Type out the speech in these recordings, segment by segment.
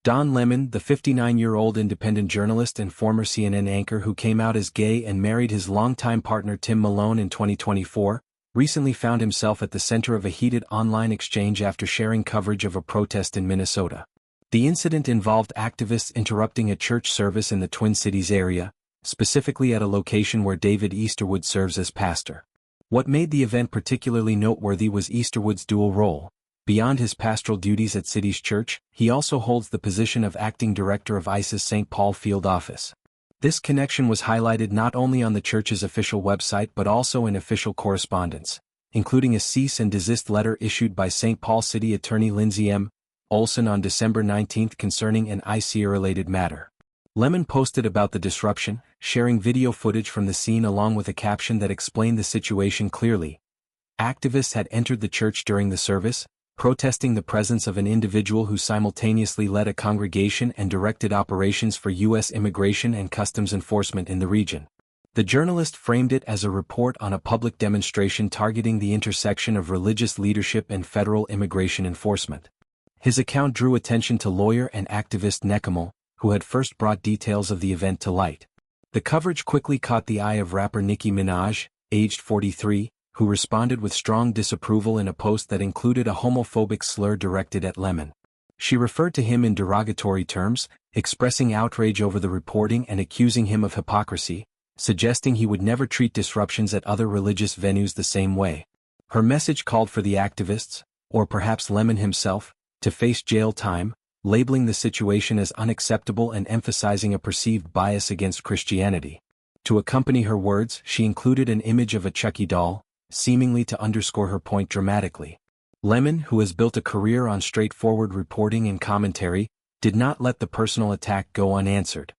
Don Lemon, the 59-year-old independent journalist and former CNN anchor who came out as gay and married his longtime partner Tim Malone in 2024, recently found himself at the center of a heated online exchange after sharing coverage of a protest in Minnesota. The incident involved activists interrupting a church service in the Twin Cities area, specifically at a location where David Easterwood serves as pastor. What made the event particularly noteworthy was Easterwood's dual role. Beyond his pastoral duties at City's Church, he also holds the position of acting director of ICE's St. Paul field office. This connection was highlighted not only on the church's official website but also in official correspondence, including a cease and desist letter issued by St. Paul City Attorney Lindsay M. Olson on December 19 concerning an ICE-related matter. Lemon posted about the disruption, sharing video footage from the scene along with a caption that explained the situation clearly. Activists had entered the church during the service, protesting the presence of an individual who simultaneously led a congregation and directed operations for U.S. Immigration and Customs Enforcement in the region. The journalist framed it as a report on a public demonstration targeting the intersection of religious leadership and federal immigration enforcement. His account drew attention to lawyer and activist Nicki, who had first brought details of the event to light. The coverage quickly caught the eye of rapper Nicki Minaj, aged 43, who responded with strong disapproval in a post that included a homophobic slur directed at Lemon. She referred to him in derogatory terms, expressing outrage over the reporting and accusing him of hypocrisy, suggesting he would never treat disruptions at other religious venues the same way. Her message called for the activists, or perhaps Lemon himself, to face jail time, labeling the situation as unacceptable and emphasizing a perceived bias against Christianity. To accompany her words, she included an image of a Chucky doll, seemingly to underscore her point dramatically. Lemon, who has built a career on straightforward reporting and commentary, did not let the personal attack go unanswered.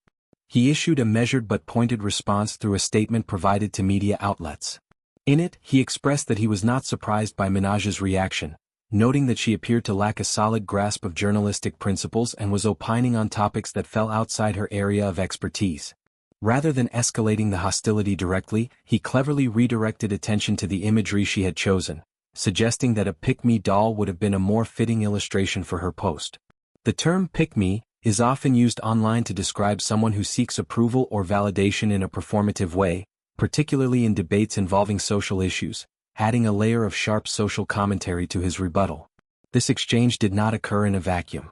He issued a measured but pointed response through a statement provided to media outlets. In it, he expressed that he was not surprised by Minaj's reaction, noting that she appeared to lack a solid grasp of journalistic principles and was opining on topics that fell outside her area of expertise. Rather than escalating the hostility directly, he cleverly redirected attention to the imagery she had chosen, suggesting that a pick-me doll would have been a more fitting illustration for her post. The term pick-me is often used online to describe someone who seeks approval or validation in a performative way, particularly in debates involving social issues, adding a layer of sharp social commentary to his rebuttal. This exchange did not occur in a vacuum.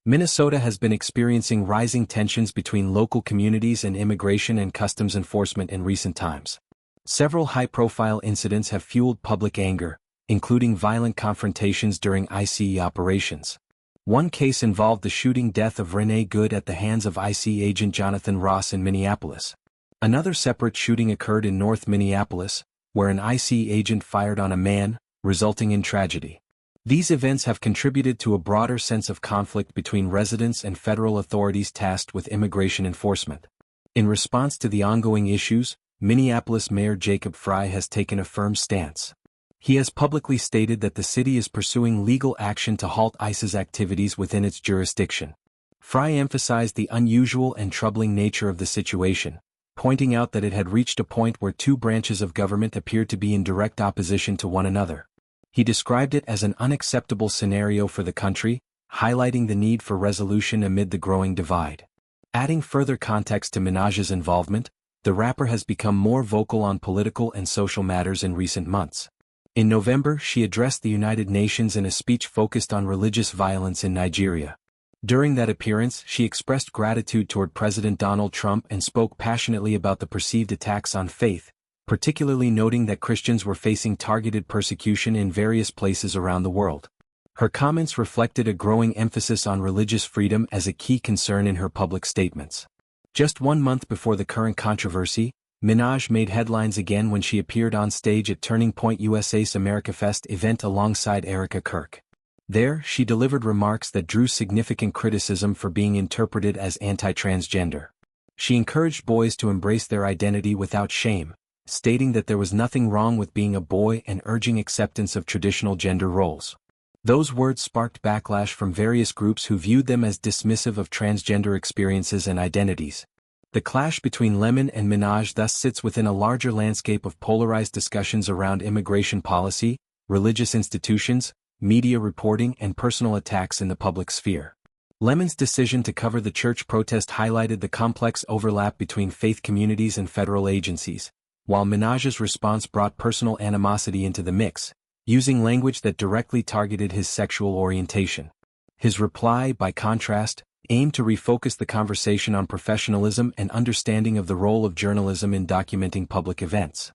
Minnesota has been experiencing rising tensions between local communities and immigration and customs enforcement in recent times. Several high-profile incidents have fueled public anger, including violent confrontations during ICE operations. One case involved the shooting death of Renee Good at the hands of ICE agent Jonathan Ross in Minneapolis. Another separate shooting occurred in North Minneapolis, where an ICE agent fired on a man, resulting in tragedy. These events have contributed to a broader sense of conflict between residents and federal authorities tasked with immigration enforcement. In response to the ongoing issues, Minneapolis Mayor Jacob Frey has taken a firm stance. He has publicly stated that the city is pursuing legal action to halt ICE's activities within its jurisdiction. Frey emphasized the unusual and troubling nature of the situation, pointing out that it had reached a point where two branches of government appeared to be in direct opposition to one another. He described it as an unacceptable scenario for the country, highlighting the need for resolution amid the growing divide. Adding further context to Minaj's involvement, the rapper has become more vocal on political and social matters in recent months. In November, she addressed the United Nations in a speech focused on religious violence in Nigeria. During that appearance, she expressed gratitude toward President Donald Trump and spoke passionately about the perceived attacks on faith, particularly noting that Christians were facing targeted persecution in various places around the world. Her comments reflected a growing emphasis on religious freedom as a key concern in her public statements. Just 1 month before the current controversy, Minaj made headlines again when she appeared on stage at Turning Point USA's AmericaFest event alongside Erica Kirk. There, she delivered remarks that drew significant criticism for being interpreted as anti-transgender. She encouraged boys to embrace their identity without shame, stating that there was nothing wrong with being a boy and urging acceptance of traditional gender roles. Those words sparked backlash from various groups who viewed them as dismissive of transgender experiences and identities. The clash between Lemon and Minaj thus sits within a larger landscape of polarized discussions around immigration policy, religious institutions, media reporting and personal attacks in the public sphere. Lemon's decision to cover the church protest highlighted the complex overlap between faith communities and federal agencies, while Minaj's response brought personal animosity into the mix, using language that directly targeted his sexual orientation. His reply, by contrast, aimed to refocus the conversation on professionalism and understanding of the role of journalism in documenting public events.